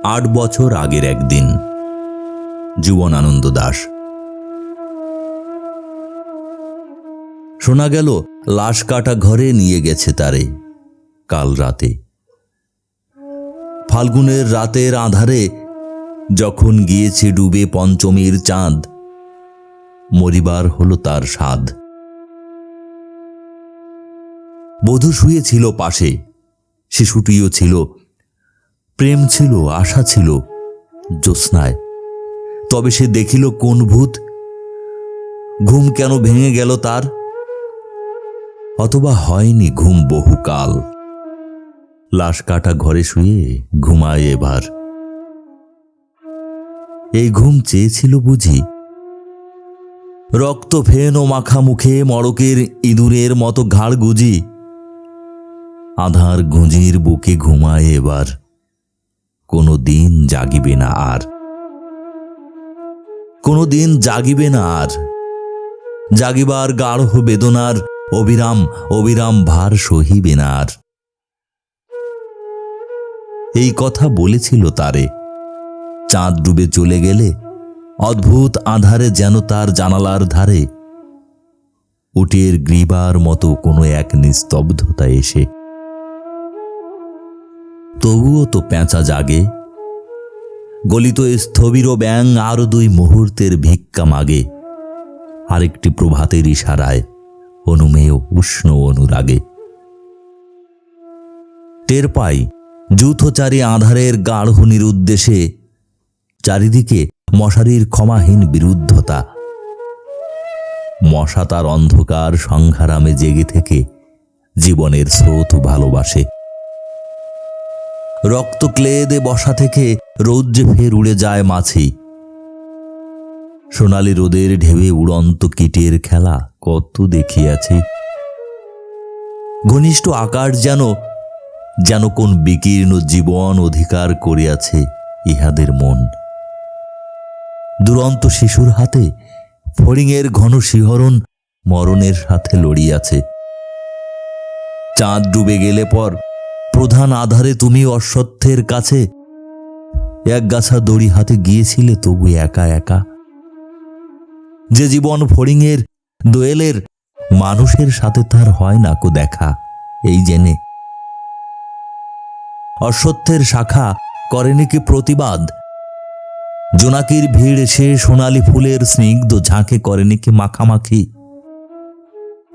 8 বছর আগের একদিন। জীবনানন্দ দাশ। শোনা গেল লাশ কাটা ঘরে নিয়ে গেছে তারে কাল রাতে। ফাল্গুনের রাতের আঁধারে যখন গিয়েছে ডুবে পঞ্চমীর চাঁদ, মরিবার হলো তার সাধ। বধূ শুয়েছিল পাশে, শিশুটিও ছিল। প্রেম ছিল, আশা ছিল জ্যোৎস্নায়। তবে সে দেখিল কোন ভূত? ঘুম কেন ভেঙে গেল তার? অথবা হয়নি ঘুম বহুকাল। লাশ কাটা ঘরে শুয়ে ঘুমায় এবার। এই ঘুম চেয়েছিল বুঝি? রক্ত ফেন ও মাখা মুখে মড়কের ইঁদুরের মতো ঘাড় গুজি। আধার গুঁজির বুকে ঘুমায় এবার, কোনো দিন জাগিবে না আর। কোনো দিন জাগিবে না আর। জাগিবার গাঢ় বেদনার অবিরাম অবিরাম ভার সহিবে না আর। এই কথা বলেছিল তারে। চাঁদ ডুবে চলে গেলে অদ্ভুত আঁধারে যেন তার জানালার ধারে উটের গ্রীবার মতো কোনো এক নিস্তব্ধতা এসে। তবুও তো পেঁচা জাগে। গলিত স্থবির ব্যাং আরো 2 মুহূর্তের ভিক্ষা মাগে। আরেকটি প্রভাতের ইশারায় অনুমেয় উষ্ণ অনুরাগে। টের পাই যূথচারী আঁধারের গাঢ় নিরুদ্দেশে চারিদিকে মশারির ক্ষমাহীন বিরুদ্ধতা। মশা তার অন্ধকার সংঘারামে জেগে থেকে জীবনের স্রোত ভালোবাসে। রক্ত ক্লেদে বসা থেকে রৌদ্রে ফের উড়ে যায় মাছি। সোনালি রোদের ঢেউয়ে উড়ন্ত কীটের খেলা কত দেখিয়াছি। ঘনিষ্ঠ আকার যেন যেন কোন বিকীর্ণ জীবন অধিকার করিয়াছে ইহাদের মন। দুরন্ত শিশুর হাতে ফড়িংয়ের ঘন শিহরণ মরণের সাথে লড়িয়াছে। চাঁদ ডুবে গেলে পর প্রধান আধারে তুমি অশ্বত্থের কাছে এক গাছা দড়ি হাতে গিয়েছিলে তবু একা একা। যে জীবন ফড়িংয়ের দোয়েলের, মানুষের সাথে তার হয় না কো দেখা এই জেনে। অশ্বত্থের শাখা করেনি কি প্রতিবাদ? জোনাকির ভিড় সে সোনালি ফুলের স্নিগ্ধ ঝাঁকে করেনি কি মাখামাখি?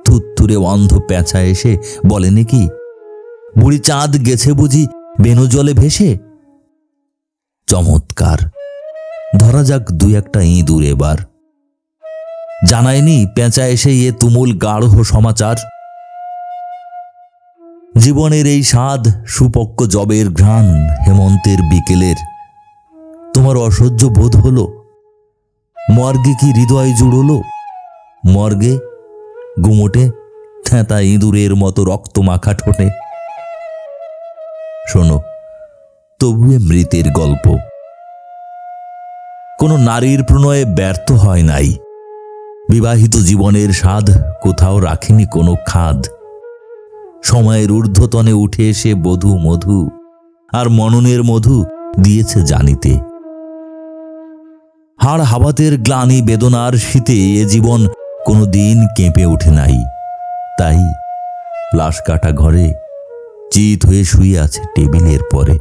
থুত্তুরে অন্ধ পেঁচা এসে বলেনি কি বুড়ি চাঁদ গেছে বুঝি বেনু জলে ভেসে? চমৎকার। ধরা যাক 2-1টা ইঁদুর এবার। জানায়নি পেঁচা এসে এ তুমুল গাঢ় সমাচার? জীবনের এই স্বাদ সুপক্ক জবের ঘ্রাণ হেমন্তের বিকেলের তোমার অসহ্য বোধ হলো? মর্গে কি হৃদয় জুড়ল? মর্গে গুমোটে থ্যাঁতা ইঁদুরের মতো রক্ত মাখা ঠোঁটে। শোনো, তবুয়ে মৃতের গল্প। কোন নারীর প্রণয়ে ব্যর্থ হয় নাই। বিবাহিত জীবনের স্বাদ কোথাও রাখেনি কোনো খাদ। সময়ের ঊর্ধ্বতনে উঠে এসে বধূ মধু আর মননের মধু দিয়েছে জানিতে। হাড় হাবাতের গ্লানি বেদনার শীতে এ জীবন কোনো দিন কেঁপে ওঠে নাই। তাই লাশ কাটা ঘরে চিত হয়ে শুয়ে আছে টেবিলের পরে।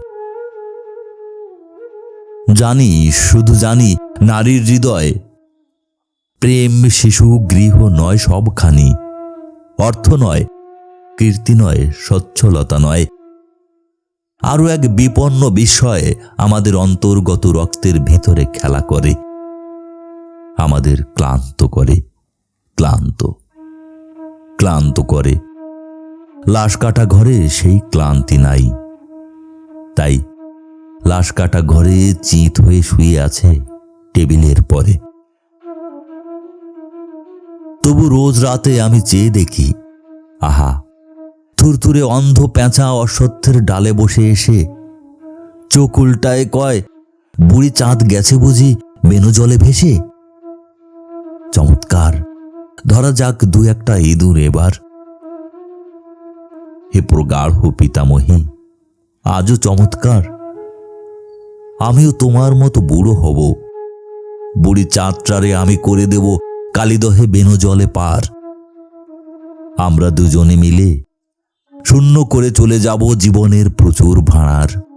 জানি, শুধু জানি নারীর হৃদয় প্রেম, শিশু, গৃহ নয় সবখানি। অর্থ নয়, কীর্তি নয়, সচ্ছলতা নয়। আরো এক বিপন্ন বিস্ময় আমাদের অন্তর্গত রক্তের ভিতরে খেলা করে, আমাদের ক্লান্ত করে, ক্লান্ত ক্লান্ত করে। লাশ কাটা ঘরে সেই ক্লান্তি নাই। তাই লাশ কাটা ঘরে চিত হয়ে শুয়ে আছে টেবিলের পরে। তবু রোজ রাতে আমি চেয়ে দেখি, আহা, থুরথুরে অন্ধ পেঁচা অশ্বত্থের ডালে বসে এসে চোখ উল্টায় কয় বুড়ি চাঁদ গেছে বুঝি বেনু জলে ভেসে? চমৎকার। ধরা যাক 2-1টা ইঁদুর এবার। হে প্রগাঢ় পিতামহী, আজও চমৎকার। আমিও তোমার মতো বুড়ো হব। বুড়ি চাঁদটারে আমি করে দেব কালিদহে বেনো জলে পার। আমরা দুজনে মিলে শূন্য করে চলে যাব জীবনের প্রচুর ভাঁড়ার।